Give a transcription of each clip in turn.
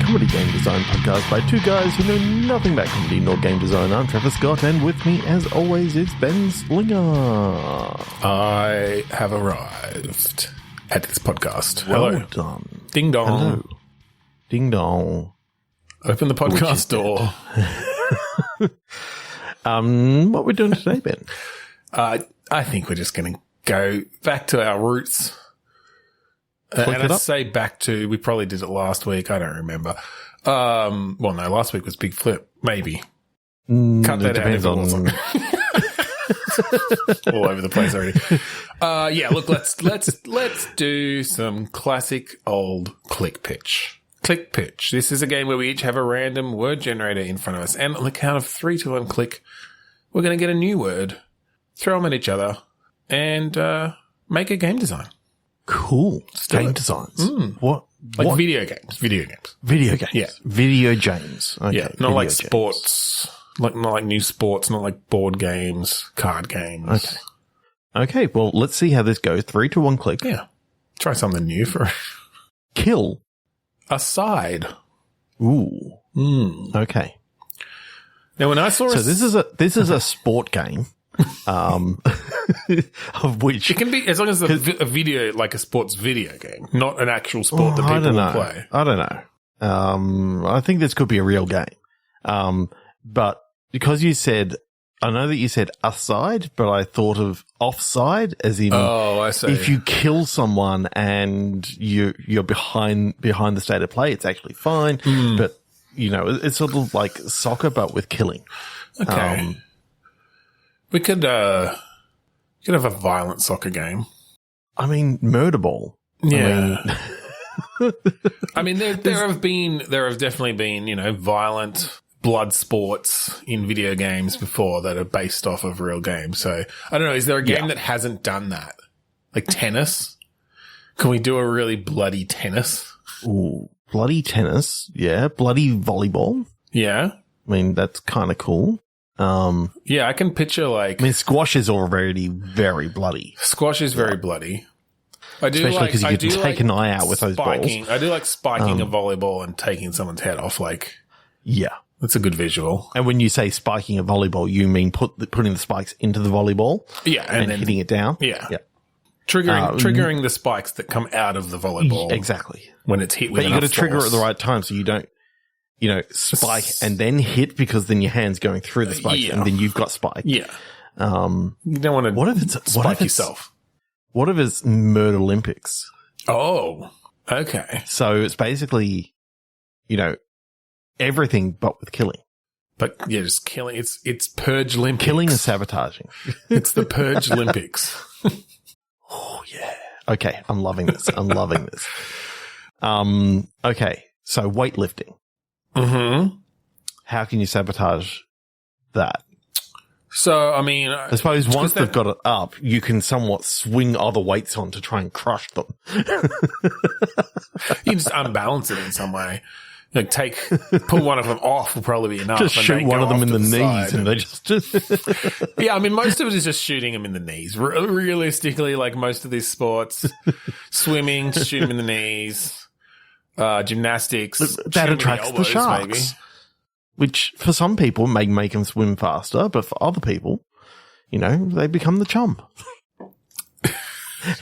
comedy game design podcast by two guys who know nothing about comedy nor game design. I'm Trevor Scott, and with me, as always, is Ben Slinger. I have arrived at this podcast. Well Hello. done. Ding dong. Hello. Ding dong. Open the podcast door. What are we doing today, Ben? I think we're just going to go back to our roots. And I say back to, we probably did it last week. I don't remember. Well, no, last week was Big Flip. Maybe. Cut that out. All over the place already. Yeah, look, let's do some classic old click pitch. Click pitch. This is a game where we each have a random word generator in front of us. And on the count of 3, 2, 1, click, we're going to get a new word, throw them at each other, and make a game design. Cool. Game designs. What? Video games. Video games. Yeah. Video games. Okay. Yeah. Not like sports. Not like new sports. Not like board games, card games. Okay. Well, let's see how this goes. 3, 2, 1, click. Yeah. Try something new for Kill. Aside. Ooh. Okay. Now, when I saw this is a sport game. Of which it can be, as long as it's a video, like a sports video game, not an actual sport that people will play. I don't know. I think this could be a real game. But because you said, I know that you said aside, but I thought of offside as in, I see. If you kill someone and you're behind the state of play, it's actually fine. But you know, it's sort of like soccer, but with killing. Okay. We could have a violent soccer game. I mean, murder ball. Yeah. I mean, there have definitely been, violent blood sports in video games before that are based off of real games. So I don't know. Is there a game that hasn't done that? Like tennis? Can we do a really bloody tennis? Ooh, bloody tennis. Yeah. Bloody volleyball. Yeah. I mean, that's kind of cool. Yeah, I can picture squash is already very bloody. Squash is very bloody. I do, especially because you can take an eye out with those balls. I do like spiking a volleyball and taking someone's head off. Yeah, that's a good visual. And when you say spiking a volleyball, you mean putting the spikes into the volleyball? Yeah, and then hitting it down. Yeah. Triggering the spikes that come out of the volleyball. Exactly. When it's hit with But you got to trigger it at the right time so you don't. Spike and then hit, because then your hand's going through the spike and then you've got spike. Yeah. You don't want to spike yourself. What if it's Murder Olympics? Oh, okay. So it's basically, everything but with killing. But yeah, just killing. It's Purge Olympics. Killing and sabotaging. It's the Purge Olympics. Oh, yeah. Okay. I'm loving this. Okay. So weightlifting. Mm-hmm. How can you sabotage that? So, I mean, I suppose once they've got it up, you can somewhat swing other weights on to try and crush them. You just unbalance it in some way. Pull one of them off will probably be enough. Just shoot one of them in the knees and they just... Yeah, I mean, most of it is just shooting them in the knees. Realistically, like most of these sports, swimming, shoot them in the knees. Gymnastics. That attracts the sharks. Maybe. Which, for some people, may make them swim faster, but for other people, they become the chum.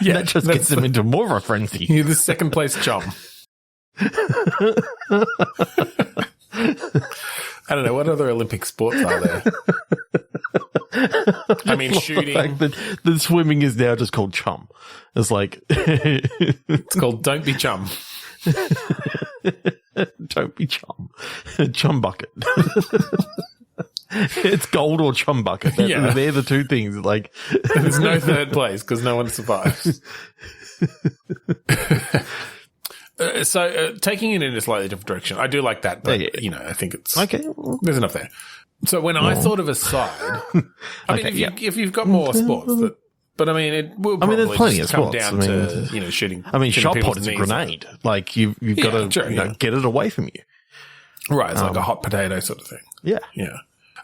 Yeah, that just gets them into more of a frenzy. You're the second place chum. I don't know. What other Olympic sports are there? I mean, shooting. The swimming is now just called chum. It's like... It's called Don't Be Chum. Don't be chum. Chum bucket. It's gold or chum bucket. They're the two things. There's no third place because no one survives. So taking it in a slightly different direction, I do like that, but I think it's okay. There's enough there. So when I thought of a side, if you've got more sports but I mean, it will probably there's plenty of come spots. down to shooting. I mean, shot put is a grenade. You've got to get it away from you. Right, it's like a hot potato sort of thing. Yeah, yeah.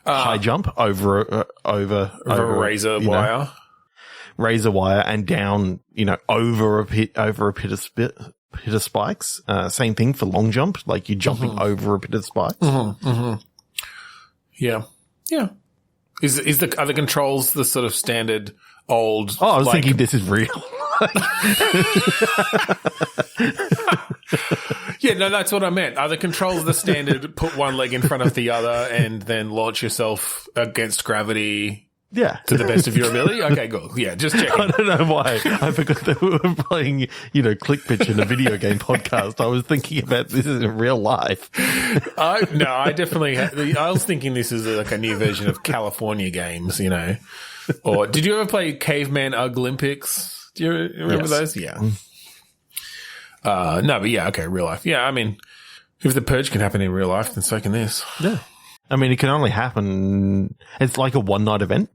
High jump over razor wire, and down. Over a pit of spit. pit of spikes. Same thing for long jump, like you're jumping over a pit of spikes. Yeah. Yeah. Are the controls the sort of standard old? Oh, I was thinking this is real. Yeah, no, that's what I meant. Are the controls the standard put one leg in front of the other and then launch yourself against gravity? Yeah. To the best of your ability? Okay, cool. Yeah, just checking. I don't know why. I forgot that we were playing, click pitch in a video game podcast. I was thinking about this in real life. I definitely, I was thinking this is like a new version of California games, Or did you ever play Caveman Olympics? Do you remember those? Yeah. No, but yeah, okay, real life. Yeah, I mean, if the Purge can happen in real life, then so can this. Yeah. I mean, it can only happen, it's like a one-night event.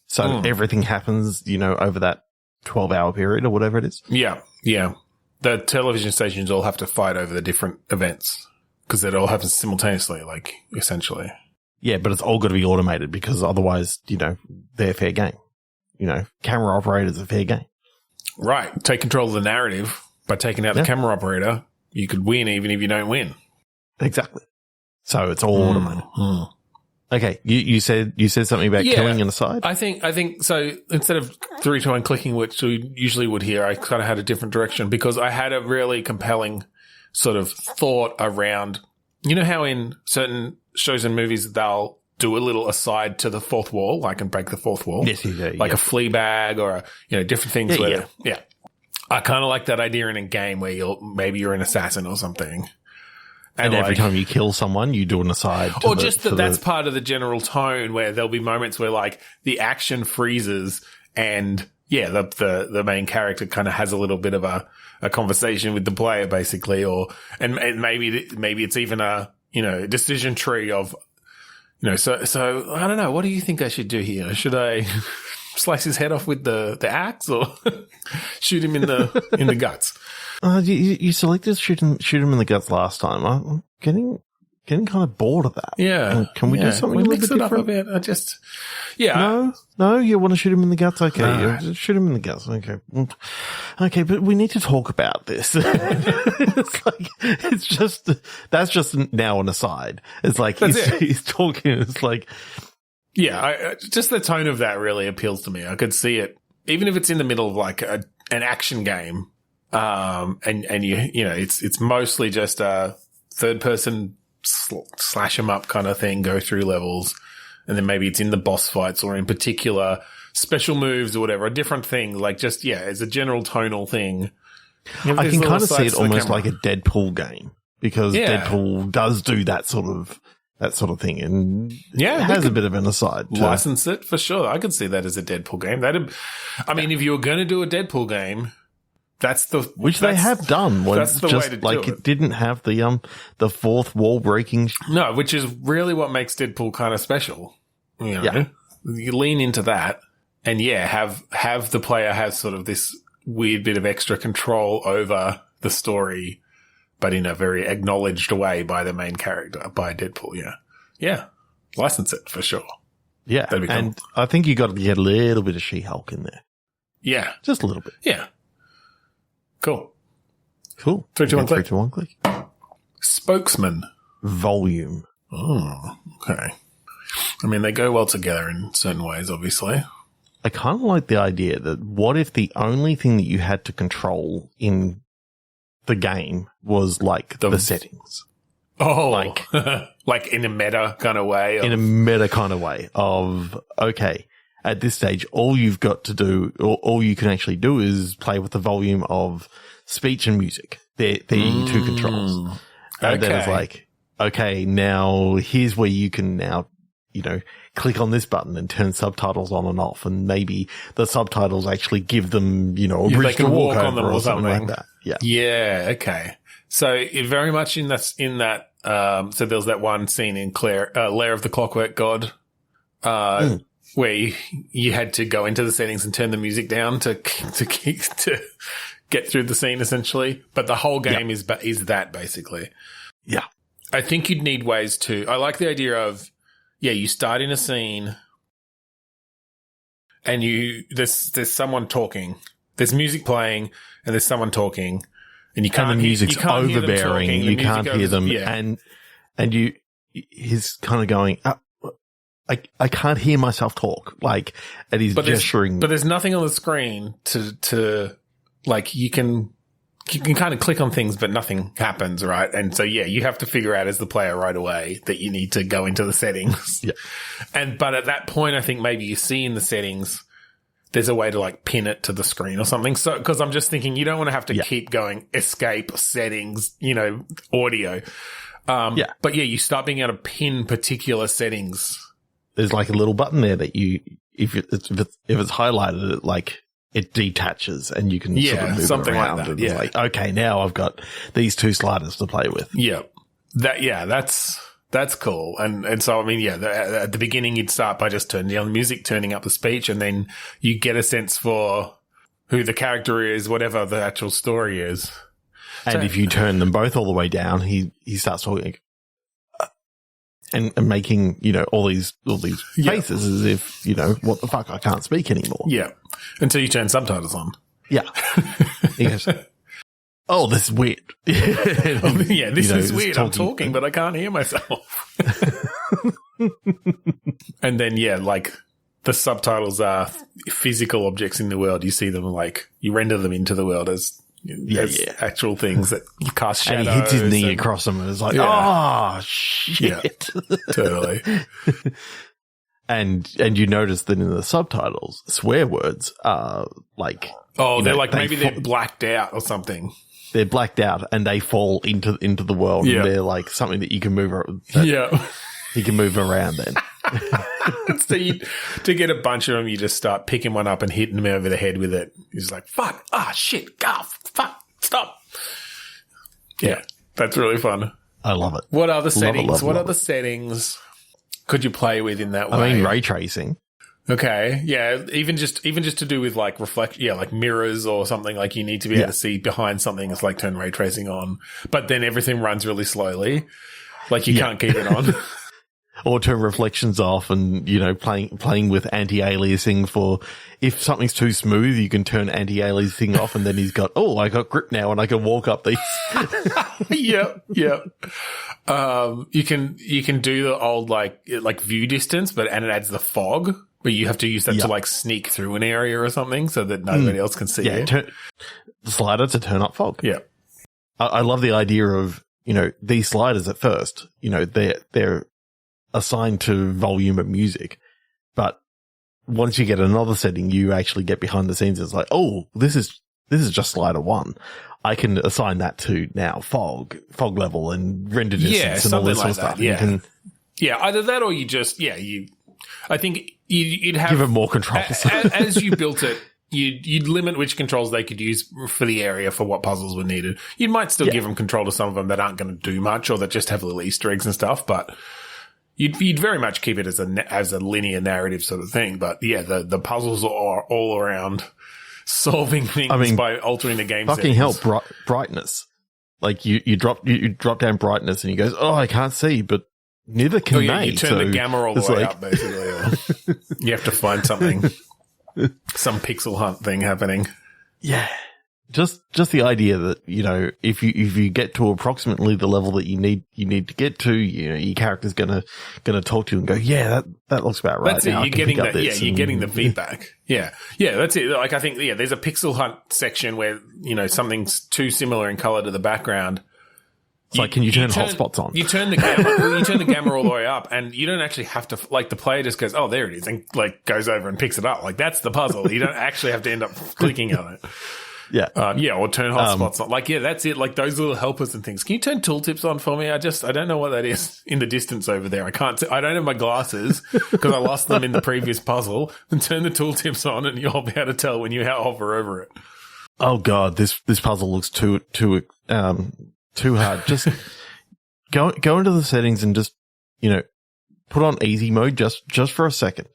So everything happens, over that 12-hour period or whatever it is. Yeah, yeah. The television stations all have to fight over the different events because it all happens simultaneously, like, essentially. Yeah, but it's all got to be automated because otherwise, they're fair game. Camera operators are fair game. Right. Take control of the narrative. By taking out the camera operator, you could win even if you don't win. Exactly. So it's all automated. Okay, you said something about killing an aside? I think so. Instead of 3, 2, 1 clicking, which we usually would hear, I kind of had a different direction because I had a really compelling sort of thought around, how in certain shows and movies they'll do a little aside to the fourth wall, like and break the fourth wall. Yes, you do. Like a flea bag or, different things. Yeah. I kind of like that idea in a game where you're an assassin or something. And every time you kill someone, you do an aside. Or just that's part of the general tone where there'll be moments where like the action freezes and the main character kind of has a little bit of a conversation with the player basically, and maybe it's even a, decision tree of, so I don't know. What do you think I should do here? Should I slice his head off with the axe or shoot him in the guts? You selected shoot him in the guts last time. I'm getting kind of bored of that. Yeah. Can we do something a little bit different? Up a bit. No, you want to shoot him in the guts? Okay, shoot him in the guts. Okay, but we need to talk about this. That's just now an aside. It's like he's talking. It's like, yeah, just the tone of that really appeals to me. I could see it, even if it's in the middle of like an action game. And it's mostly just a third person slash 'em up kind of thing, go through levels. And then maybe it's in the boss fights or in particular special moves or whatever, a different thing. Like just, it's a general tonal thing. I can kind of see it almost like a Deadpool game because Deadpool does do that sort of thing and it has a bit of an aside. License it for sure. I could see that as a Deadpool game. If you were going to do a Deadpool game, which they have done. That's the way to do it didn't have the fourth wall breaking. No, which is really what makes Deadpool kind of special. You lean into that, and have the player have sort of this weird bit of extra control over the story, but in a very acknowledged way by the main character, by Deadpool. Yeah, license it for sure. Yeah, and I think you got to get a little bit of She-Hulk in there. Yeah, just a little bit. Yeah. Cool. 3, 2, 1, click. 3, 2, 1, click. Spokesman. Volume. Oh, okay. I mean, they go well together in certain ways, obviously. I kind of like the idea that what if the only thing that you had to control in the game was like the settings? Oh, like in a meta kind of way. In a meta kind of way of, okay, at this stage, all you've got to do, or all you can actually do is play with the volume of speech and music. They're your two controls. And then it's like, okay, now here's where you can now, click on this button and turn subtitles on and off. And maybe the subtitles actually give them, a bridge to walk on them or something like that. Yeah. Yeah. Okay. So it very much in that, so there was that one scene in Lair of the Clockwork God, where you had to go into the settings and turn the music down to get through the scene, essentially. But the whole game is that, basically. Yeah. I think you'd need ways to – I like the idea of, you start in a scene and there's someone talking. There's music playing and there's someone talking. and you can't. And the music's you can't hear them overbearing. talking. You can't hear them, Yeah. and he's kind of going. I can't hear myself talk. Like, and he's gesturing. But there's nothing on the screen to like you can kind of click on things, but nothing happens, right? And so, yeah, you have to figure out as the player right away that you need to go into the settings. Yeah. But at that point, I think maybe you see in the settings, there's a way to like pin it to the screen or something. So, because I'm just thinking you don't want to have to keep going escape settings, audio. But yeah, you start being able to pin particular settings. There's like a little button there that if it's highlighted, it detaches and you can sort of move something it around. like that. And Yeah. like, okay, now I've got these two sliders to play with. Yeah. That's cool. And so, I mean, at the beginning, you'd start by just turning down the music, turning up the speech, and then you get a sense for who the character is, whatever the actual story is. And if you turn them both all the way down, he starts talking and making, all these faces as if, what the fuck, I can't speak anymore. Yeah. Until you turn subtitles on. Yeah. He goes, oh, this is weird. This is weird. I'm talking, but I can't hear myself. And then, the subtitles are physical objects in the world. You see them you render them into the world as actual things that cast shadows. And he hits his knee across them and is like, oh, shit. Yeah, totally. And you notice that in the subtitles, swear words are like... Oh, they're they're blacked out or something. They're blacked out and they fall into the world. Yeah. And they're like something that you can move around. You can move around then. So to get a bunch of them, you just start picking one up and hitting them over the head with it. He's like, fuck, shit, fuck, stop. Yeah, that's really fun. I love it. What other settings? Love other settings could you play with in that way? I mean, ray tracing. Okay, yeah, even just to do with reflection, like mirrors or something. Like you need to be able to see behind something. It's like turn ray tracing on, but then everything runs really slowly. Like you can't keep it on. Or turn reflections off and, playing with anti-aliasing for if something's too smooth, you can turn anti-aliasing off and then he's got, I got grip now and I can walk up these. Yeah. You can do the old view distance, and it adds the fog, but you have to use that to sneak through an area or something so that nobody else can see you. The slider to turn up fog. Yeah. I love the idea of, these sliders at first, they're assigned to volume of music, but once you get another setting, you actually get behind the scenes. It's like, this is just slider 1. I can assign that to now fog level and render distance and all this sort of stuff. Yeah. Either that or you just, I think you'd have give it more control. As you built it, you'd limit which controls they could use for the area for what puzzles were needed. You might still give them control to some of them that aren't going to do much or that just have little Easter eggs and stuff, but You'd very much keep it as a linear narrative sort of thing, but the puzzles are all around solving things by altering the game. Fucking hell, brightness! Like you drop down brightness, and he goes, I can't see, but neither can they. You turn the gamma all the way up, basically. Or you have to find something, some pixel hunt thing happening. Yeah. Just the idea that, if you get to approximately the level that you need to get to, your character's gonna talk to you and go, that looks about right. That's it. You're getting that. Yeah, you're getting the feedback. Yeah, that's it. Like I think, there's a pixel hunt section where something's too similar in color to the background. It's like, can you turn hotspots on? You turn the gamma. You turn the gamma all the way up, and you don't actually have to. Like the player just goes, there it is, and goes over and picks it up. Like that's the puzzle. You don't actually have to end up clicking on it. Yeah. Or turn hotspots on. That's it. Like those little helpers and things. Can you turn tooltips on for me? I don't know what that is in the distance over there. I can't see. I don't have my glasses because I lost them in the previous puzzle. And turn the tooltips on and you'll be able to tell when you hover over it. Oh God, this puzzle looks too hard. Just go into the settings and just, put on easy mode just for a second.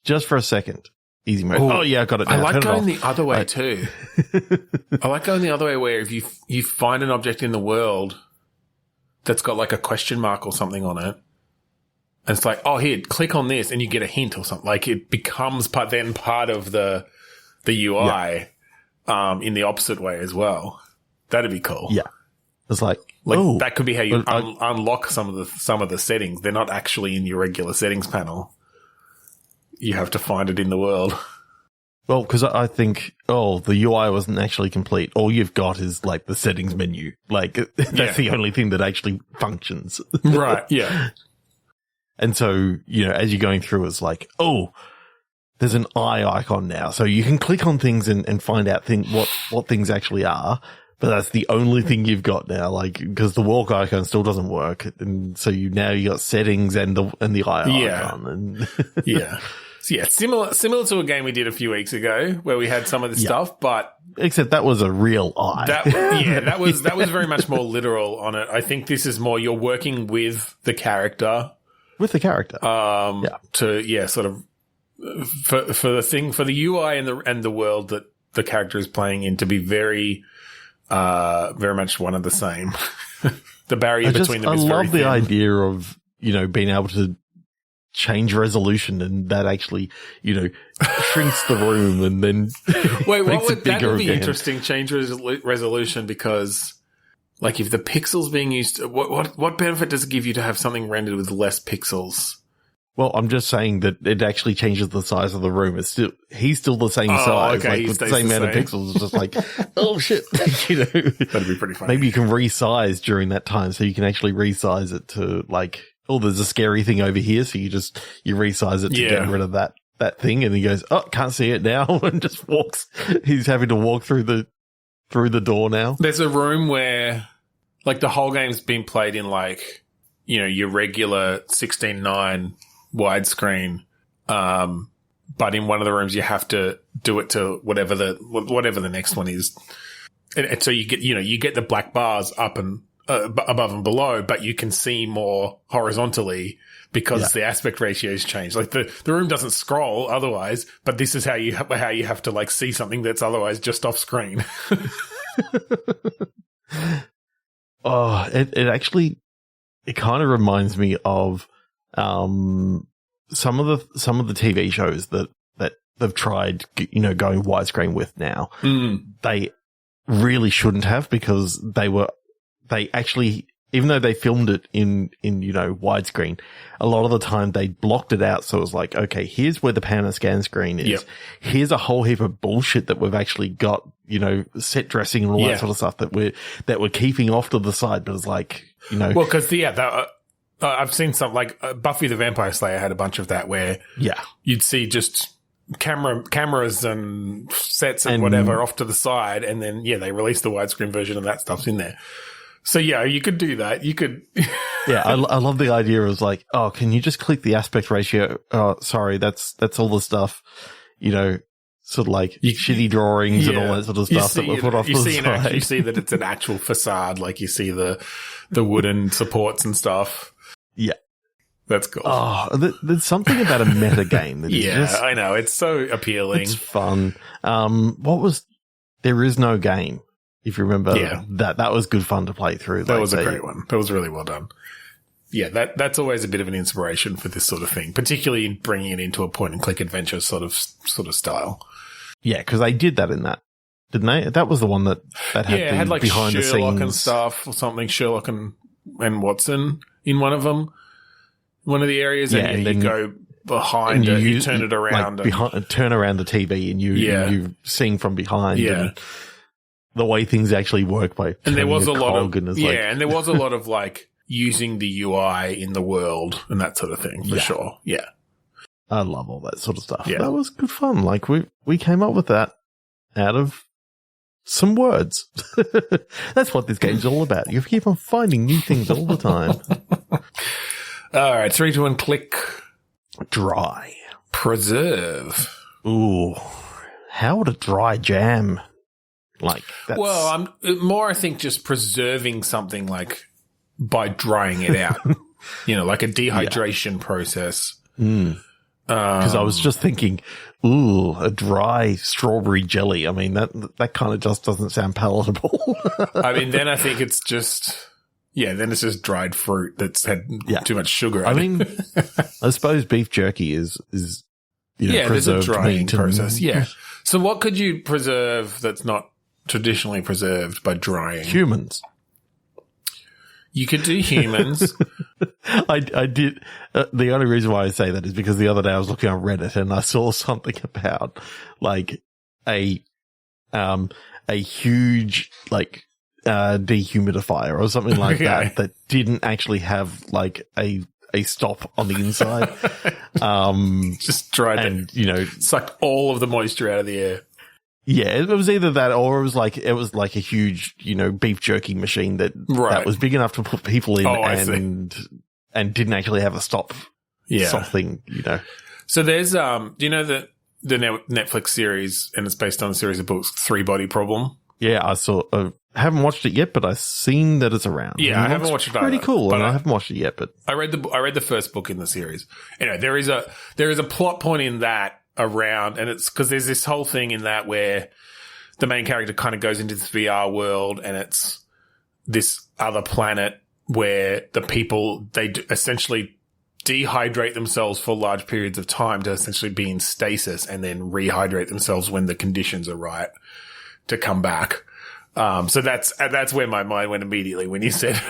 Just for a second. Easy mode. Ooh, I got it now. I like going the other way too. I like going the other way where if you find an object in the world that's got like a question mark or something on it, and it's like, here, click on this, and you get a hint or something. Like it becomes part of the UI in the opposite way as well. That'd be cool. Yeah. It's like oh, that could be how you unlock some of the settings. They're not actually in your regular settings panel. You have to find it in the world. Well, because I think, the UI wasn't actually complete. All you've got is like the settings menu. Like that's the only thing that actually functions. Right. Yeah. And so, as you're going through, it's like, there's an eye icon now. So you can click on things and find out what things actually are. But that's the only thing you've got now, like, because the walk icon still doesn't work. And so you got settings and the eye icon. And yeah. Yeah, similar to a game we did a few weeks ago where we had some of the stuff, but except that was a real eye. That was very much more literal on it. I think this is more you're working with the character. With the character. To sort of for the UI and the world that the character is playing in to be very much one and the same. The barrier between them is very thin. I love the idea of, being able to change resolution and that actually, shrinks the room and then wait, that would be interesting, change resolution, because like if the pixels being used, what benefit does it give you to have something rendered with less pixels? Well, I'm just saying that it actually changes the size of the room. He's still the same size, okay, like with the same amount of pixels. It's just like, oh shit, That'd be pretty funny. Maybe you can resize during that time, so you can actually resize it to like, there's a scary thing over here, so you resize it to get rid of that thing, and he goes, can't see it now, and just walks. He's having to walk through the door now. There's a room where, like, the whole game's been played in like, your regular 16:9 widescreen, but in one of the rooms you have to do it to whatever the next one is, and so you get the black bars up and above and below, but you can see more horizontally because the aspect ratios change. Like the room doesn't scroll otherwise, but this is how you have to like see something that's otherwise just off screen. It kind of reminds me of some of the TV shows that they've tried, going widescreen with now. They really shouldn't have, because they actually, even though they filmed it in widescreen, a lot of the time they blocked it out. So it was like, okay, here's where the pan and scan screen is. Yep. Here's a whole heap of bullshit that we've actually got, set dressing and all that sort of stuff that we're keeping off to the side. But it's like, well, because I've seen some, like Buffy the Vampire Slayer had a bunch of that where you'd see just cameras and sets and whatever off to the side, and then they released the widescreen version of that stuff's in there. So you could do that. You could. I love the idea of like, can you just click the aspect ratio? Oh, sorry, that's all the stuff, sort of like shitty drawings and all that sort of stuff that were put off to the side. You see that it's an actual facade, like you see the wooden supports and stuff. Yeah. That's cool. There's something about a meta game that is just, I know. It's so appealing. It's fun. There is no game. If you remember, that was good fun to play through. That was a great one. That was really well done. Yeah, that's always a bit of an inspiration for this sort of thing, particularly in bringing it into a point-and-click adventure sort of style. Yeah, because they did that in that, didn't they? That was the one that had it had like behind Sherlock the scenes and stuff, or something. Sherlock and Watson in one of them, one of the areas, and then you go behind it, you turn it around, like turn around the TV, and you sing from behind. Yeah. And the way things actually work by, and there was a lot of and there was a lot of like using the UI in the world and that sort of thing for sure. Yeah, I love all that sort of stuff. Yeah, that was good fun. Like we came up with that out of some words. That's what this game's all about. You keep on finding new things all the time. All right, 3, 2, 1, click. Dry. Preserve. Ooh, how would a dry jam? Like, that's... Well, I'm more, I think, just preserving something like by drying it out, like a dehydration process. Because I was just thinking, a dry strawberry jelly. I mean, that kind of just doesn't sound palatable. I mean, then I think it's just, then it's just dried fruit that's had too much sugar. I mean, I suppose beef jerky is there's a drying process. Yeah. So what could you preserve that's not traditionally preserved by drying? Humans. You could do humans. I did. The only reason why I say that is because the other day I was looking on Reddit and I saw something about like a huge like dehumidifier or something like that didn't actually have like a stop on the inside. Just tried and sucked all of the moisture out of the air. Yeah, it was either that or it was like a huge, beef jerky machine that was big enough to put people in and didn't actually have a stop thing, So there's do you know the Netflix series, and it's based on a series of books, Three Body Problem? Yeah, I saw. Haven't watched it yet, but I've seen that it's around. Yeah, I haven't watched it. Pretty either, cool, and I haven't watched it yet. But I read the first book in the series. Anyway, there is a plot point in that around, and it's because there's this whole thing in that where the main character kind of goes into this VR world, and it's this other planet where the people they essentially dehydrate themselves for large periods of time to essentially be in stasis, and then rehydrate themselves when the conditions are right to come back. So that's where my mind went immediately when you said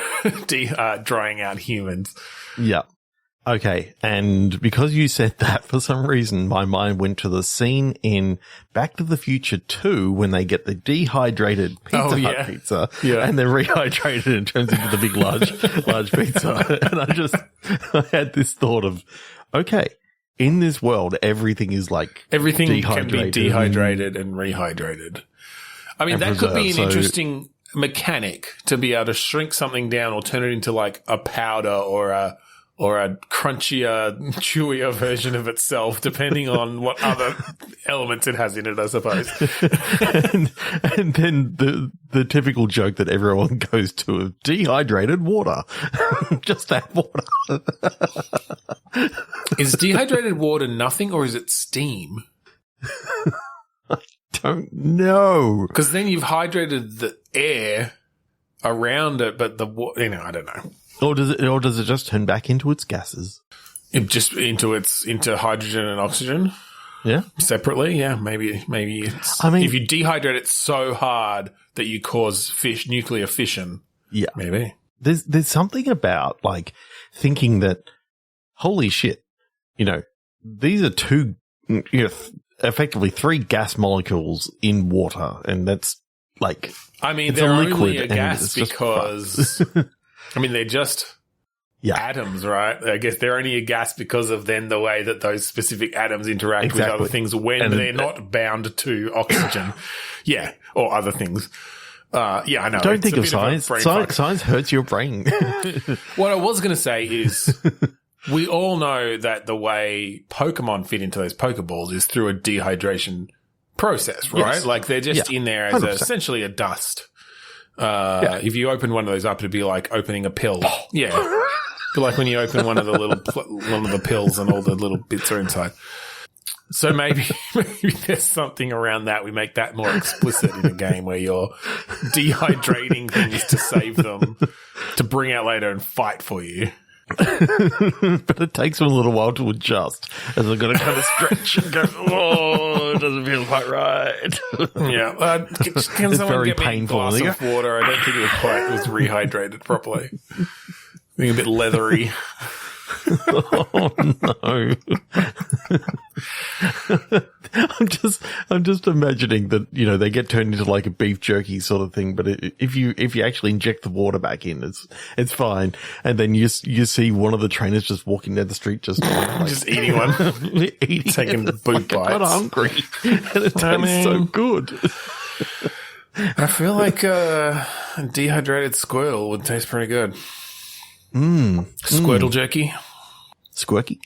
drying out humans. Yeah. Okay. And because you said that, for some reason, my mind went to the scene in Back to the Future 2 when they get the dehydrated Pizza Hut pizza and then rehydrated and it turns into the big large pizza. And I had this thought of, okay, in this world, everything is like everything can be dehydrated and rehydrated. I mean, that could be an interesting mechanic to be able to shrink something down or turn it into like a powder or a crunchier, chewier version of itself, depending on what other elements it has in it, I suppose. and then the typical joke that everyone goes to of dehydrated water. Just add water. Is dehydrated water nothing, or is it steam? Don't know. Because then you've hydrated the air around it, but the water, I don't know. Or does it just turn back into its gases? Into hydrogen and oxygen? Yeah. Separately? Yeah, maybe it's, if you dehydrate it so hard that you cause nuclear fission. Yeah. Maybe. There's something about like thinking that, holy shit, these are two, effectively 3 gas molecules in water, and that's like, they're only a gas because they're just atoms, right? I guess they're only a gas because of then the way that those specific atoms interact with other things when they're not bound to oxygen. Or other things. I know. Don't think of science. Science hurts your brain. What I was going to say is we all know that the way Pokemon fit into those Pokeballs is through a dehydration process, right? Yes. Like they're just in there as essentially a dust. If you open one of those up, it'd be like opening a pill. Yeah. But like when you open one of the pills and all the little bits are inside. So maybe there's something around that. We make that more explicit in a game where you're dehydrating things to save them, to bring out later and fight for you. But it takes them a little while to adjust as they've got to kind of stretch and go, oh, it doesn't feel quite right. Yeah. Can someone get me a glass of water? I don't think it was rehydrated properly. Being a bit leathery. Oh no. I'm just imagining that, they get turned into like a beef jerky sort of thing, but if you actually inject the water back in, it's fine. And then you see one of the trainers just walking down the street just eating one. Taking boot bites. I'm hungry. And it tastes so good. I feel like a dehydrated Squirtle would taste pretty good. Squirtle jerky. Squirky.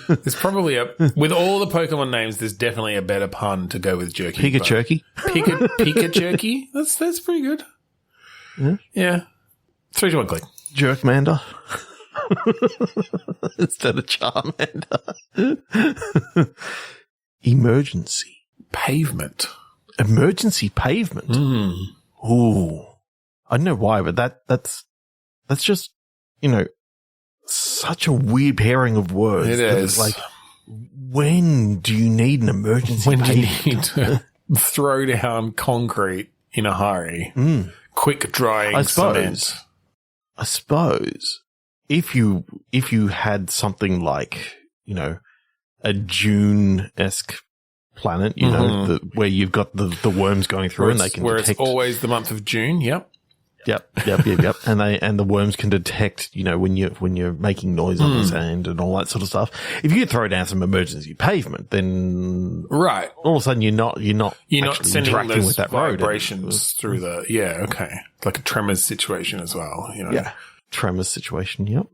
There's probably with all the Pokemon names, there's definitely a better pun to go with jerky. Pika-jerky? Pika-jerky? That's pretty good. Yeah. 3, 2, 1, click. Jerkmander. Instead of Charmander. Emergency. Pavement. Emergency pavement? Ooh. I don't know why, but that's just, such a weird pairing of words. It is. Like, when do you need an emergency pavement? Do you need throw down concrete in a hurry. Quick drying cement. I suppose if you had something like, you know, a June-esque planet, you know, where you've got the worms going through and they can detect. It's always the month of June. Yep. And the worms can detect, you know, when you're making noise on the sand and all that sort of stuff. If you throw down some emergency pavement, then all of a sudden you're not actually sending interacting those with that road vibrations through the like a tremors situation as well. You know, tremors situation. Yep.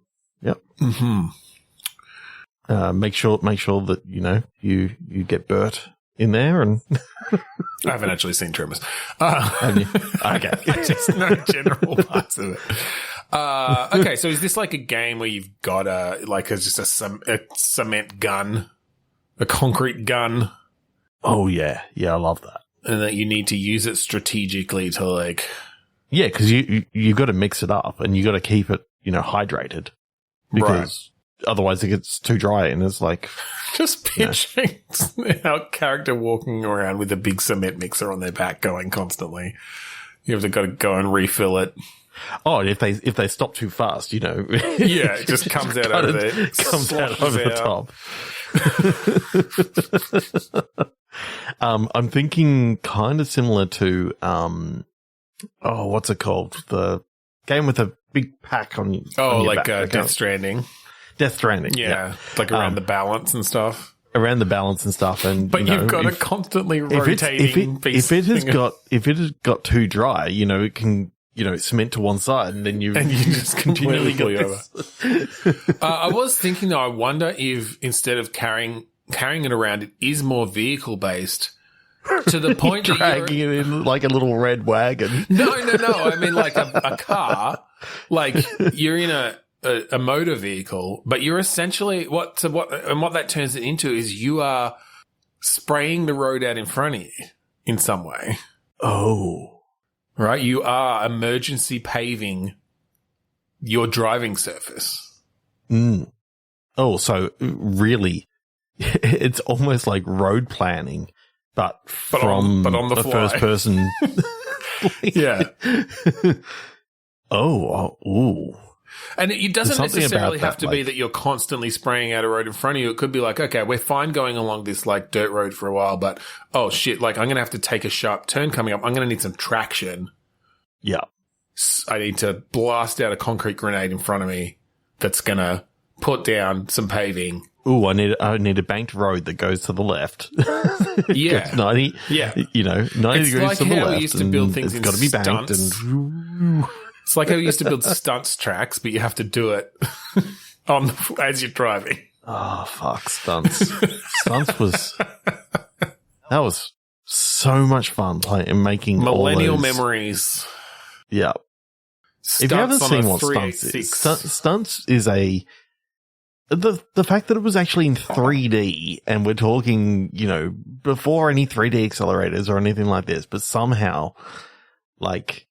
Make sure that you know you get Bert in there and. I haven't actually seen Tremors. Have you? Okay. I just know general parts of it. Okay, so is this like a game where you've got a cement gun, a concrete gun? Oh, yeah. Yeah, I love that. And that you need to use it strategically to like... Yeah, because you got to mix it up and you got to keep it, you know, hydrated. Because otherwise it gets too dry and it's like... Just picturing our character walking around with a big cement mixer on their back going constantly. You have to go and refill it. Oh, and if they stop too fast, you know. Yeah, it just comes out over there. Comes out over the top. I'm thinking kind of similar to, what's it called? The game with a big pack on on your back. Death Stranding. Death Stranding. Yeah. Like around the balance and stuff. Around the balance and stuff. And, but you've got a constantly rotating piece. If it has got too dry, you know, it can, you know, cement to one side and then you just continually go over. I was thinking though, I wonder if instead of carrying it around, it is more vehicle based to the point that dragging it in like a little red wagon. No. I mean like a car, like you're in a motor vehicle, but you're essentially what that turns it into is you are spraying the road out in front of you in some way. Oh. Right? You are emergency paving your driving surface. Oh, so really it's almost like road planning, but on the first person. Yeah. Ooh. And it doesn't necessarily have to be that you're constantly spraying out a road in front of you. It could be like, okay, we're fine going along this like dirt road for a while, but oh shit, like I'm going to have to take a sharp turn coming up. I'm going to need some traction. Yeah. I need to blast out a concrete grenade in front of me that's going to put down some paving. Ooh, I need a banked road that goes to the left. Yeah. 90, you know, 90 it's degrees like to the how left. We used to build things it's got to be banked and it's like how we used to build stunts tracks, but you have to do it as you're driving. Oh, fuck, stunts. That was so much fun playing and making millennial all those memories. Yeah. Stunts if you haven't seen what Stunts is the fact that it was actually in 3D and we're talking, you know, before any 3D accelerators or anything like this, but somehow like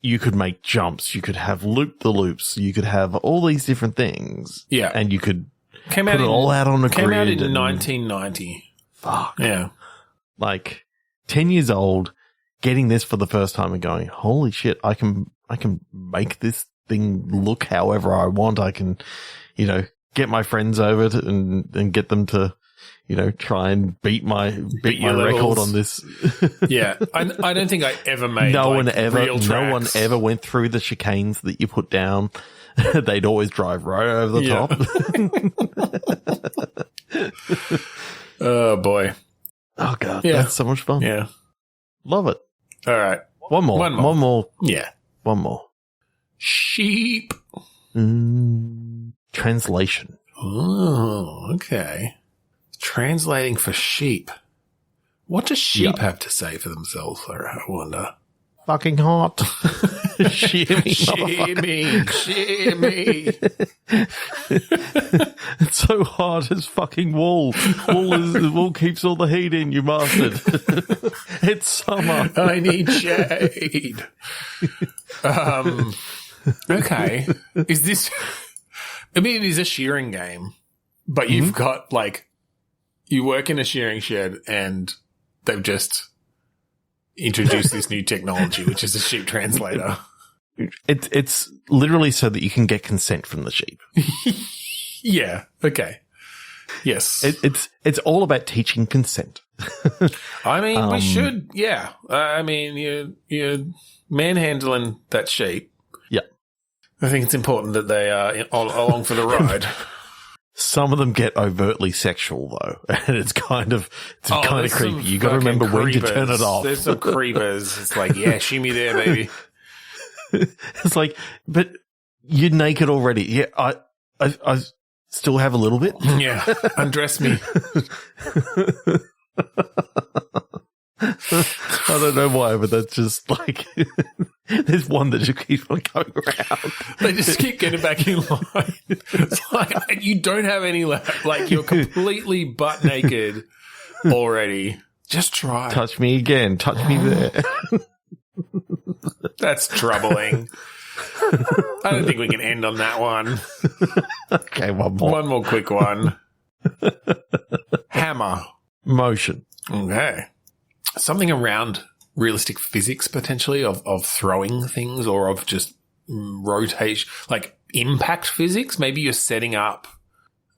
you could make jumps, you could have loop-the-loops, you could have all these different things. Yeah. And you could put it all out on a grid. Came out in 1990. Fuck. Yeah. Like 10 years old, getting this for the first time and going, holy shit, I can make this thing look however I want. I can, you know, get my friends over and get them to, you know, try and beat my record on this. Yeah. I don't think I ever made no one ever went through the chicanes that you put down. They'd always drive right over the top. Oh boy. Oh god. Yeah. That's so much fun. Yeah. Love it. All right. One more. Yeah. One more. Sheep. Translation. Oh, okay. Translating for sheep. What does sheep have to say for themselves, I wonder? Fucking hot. Shimmy. It's so hot, it's fucking wool. Wool keeps all the heat in, you bastard. It's summer. I need shade. Okay. Is this... I mean, it is a shearing game, but you've got, like... You work in a shearing shed and they've just introduce this new technology, which is a sheep translator. It's literally so that you can get consent from the sheep. Yeah. Okay. Yes. It's all about teaching consent. I mean, we should. Yeah. I mean, you're manhandling that sheep. Yeah. I think it's important that they are along for the ride. Some of them get overtly sexual though, and it's kind of creepy. You got to remember when to turn it off. There's some creepers. It's like, yeah, shimmy there, baby. It's like, but you're naked already. Yeah, I still have a little bit. Yeah, undress me. I don't know why, but that's just like there's one that just keeps on going around. They just keep getting back in line. It's like you don't have any left. Like you're completely butt naked already. Just try. Touch me again. Touch me there. That's troubling. I don't think we can end on that one. Okay, one more. One more quick one. Hammer. Motion. Okay. Something around realistic physics, potentially, of throwing things or of just rotation, like impact physics. Maybe you're setting up,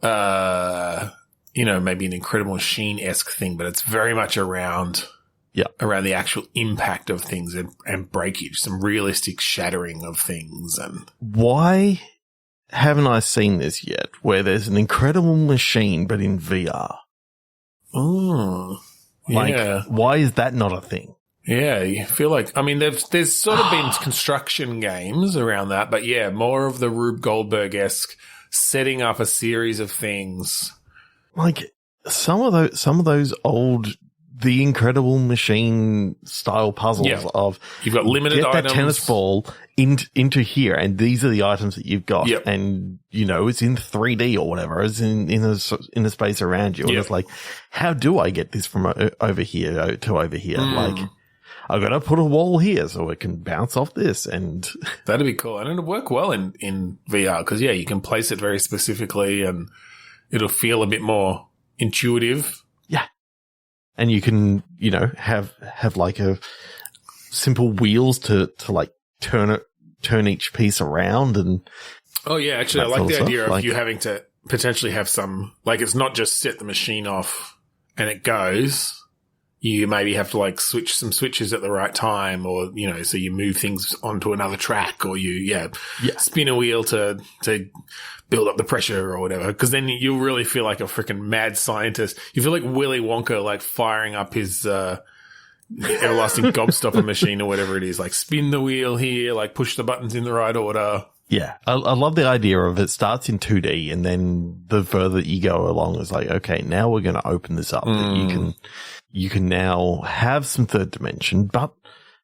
maybe an Incredible Machine-esque thing, but it's very much around the actual impact of things and breakage, some realistic shattering of things. And why haven't I seen this yet, where there's an Incredible Machine but in VR? Oh, yeah. Why is that not a thing? Yeah, you feel like, I mean, there's sort of been construction games around that, but yeah, more of the Rube Goldberg-esque setting up a series of things. Like some of those old The Incredible Machine style puzzles of you've got limited get items. That tennis ball into here, and these are the items that you've got, Yep. and it's in 3D or whatever, it's in the space around you. And it's like, how do I get this from over here to over here? Like, I've got to put a wall here so it can bounce off this, and that'd be cool. And it'll work well in VR because you can place it very specifically, and it'll feel a bit more intuitive. Yeah. And you can, have like a simple wheels to like turn each piece around. And oh yeah, actually I like the idea of you having to potentially have some, like, it's not just set the machine off and it goes. You maybe have to like switch some switches at the right time, or, so you move things onto another track, or you spin a wheel to build up the pressure or whatever. Cause then you'll really feel like a freaking mad scientist. You feel like Willy Wonka, like firing up his, everlasting gobstopper machine or whatever it is, like spin the wheel here, like push the buttons in the right order. Yeah. I love the idea of it starts in 2D, and then the further you go along is like, okay, now we're going to open this up. That you can now have some third dimension, but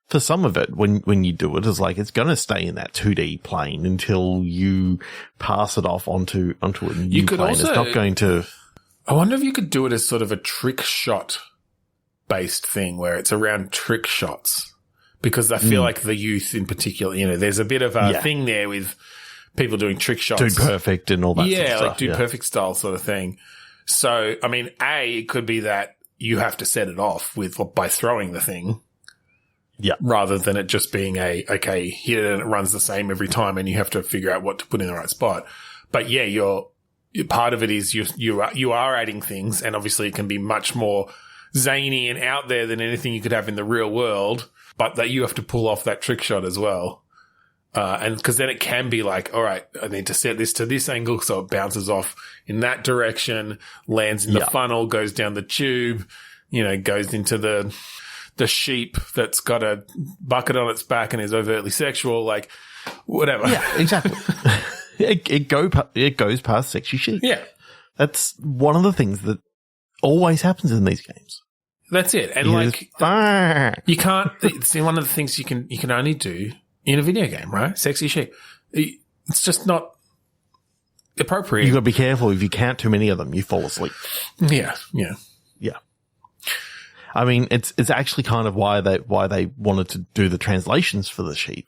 for some of it, when you do it, it's like it's going to stay in that 2D plane until you pass it off onto a new plane. It's not going to. I wonder if you could do it as sort of a trick shot based thing where it's around trick shots, because I feel like the youth in particular, there's a bit of a thing there with people doing trick shots. Dude Perfect and all that sort of stuff. Like Dude Perfect style sort of thing. So, I mean, it could be that you have to set it off by throwing the thing. Yeah. Rather than it just being okay, here and it runs the same every time and you have to figure out what to put in the right spot. But yeah, part of it is you are adding things, and obviously it can be much more zany and out there than anything you could have in the real world, but that you have to pull off that trick shot as well. And because then it can be like, all right, I need to set this to this angle so it bounces off in that direction, lands in the funnel, goes down the tube, goes into the sheep that's got a bucket on its back and is overtly sexual, like whatever. Yeah, exactly. it goes past sexy sheep. Yeah. That's one of the things that always happens in these games. That's it. And you can't, it's one of the things you can only do in a video game, right? Sexy sheep. It's just not appropriate. You got to be careful. If you count too many of them, you fall asleep. Yeah. I mean, it's actually kind of why they wanted to do the translations for the sheep,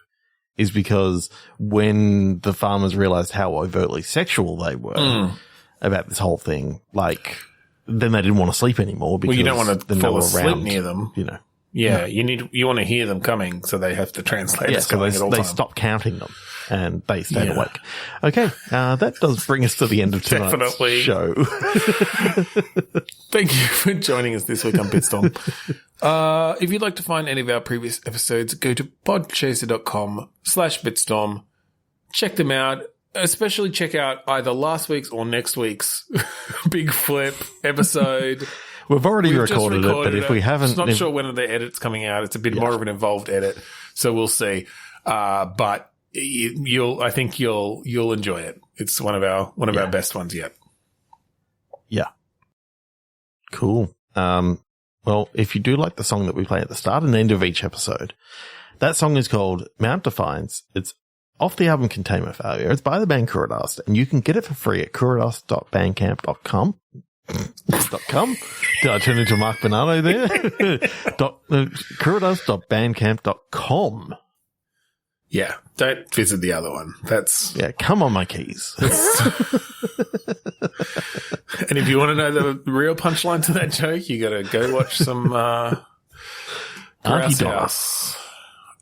is because when the farmers realized how overtly sexual they were about this whole thing, like, then they didn't want to sleep anymore because you don't want to fall asleep around, near them. Yeah, you want to hear them coming, so they have to translate. Yeah, so they stop counting them and they stay awake. Okay, that does bring us to the end of tonight's show. Thank you for joining us this week on Bitstorm. If you'd like to find any of our previous episodes, go to podchaser.com/Bitstorm. Check them out. Especially check out either last week's or next week's Big Flip episode. We've already recorded it, but if we haven't... I'm not sure when the edit's coming out. It's a bit more of an involved edit, so we'll see. But I think you'll enjoy it. It's one of our best ones yet. Yeah. Cool. Well, if you do like the song that we play at the start and end of each episode, that song is called Mount Defiance. It's off the album Containment Failure. It's by the band Kuradust, and you can get it for free at kuradust.bandcamp.com. Did I turn into Mark Bernardo there? Kuradust.bandcamp.com. Yeah, don't visit the other one. Come on my keys. And if you want to know the real punchline to that joke, you got to go watch some Grouse House.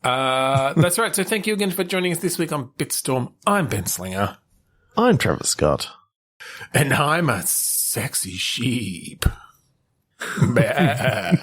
That's right. So thank you again for joining us this week on Bitstorm. I'm Ben Slinger. I'm Trevor Scott. And I'm a sexy sheep. Bah.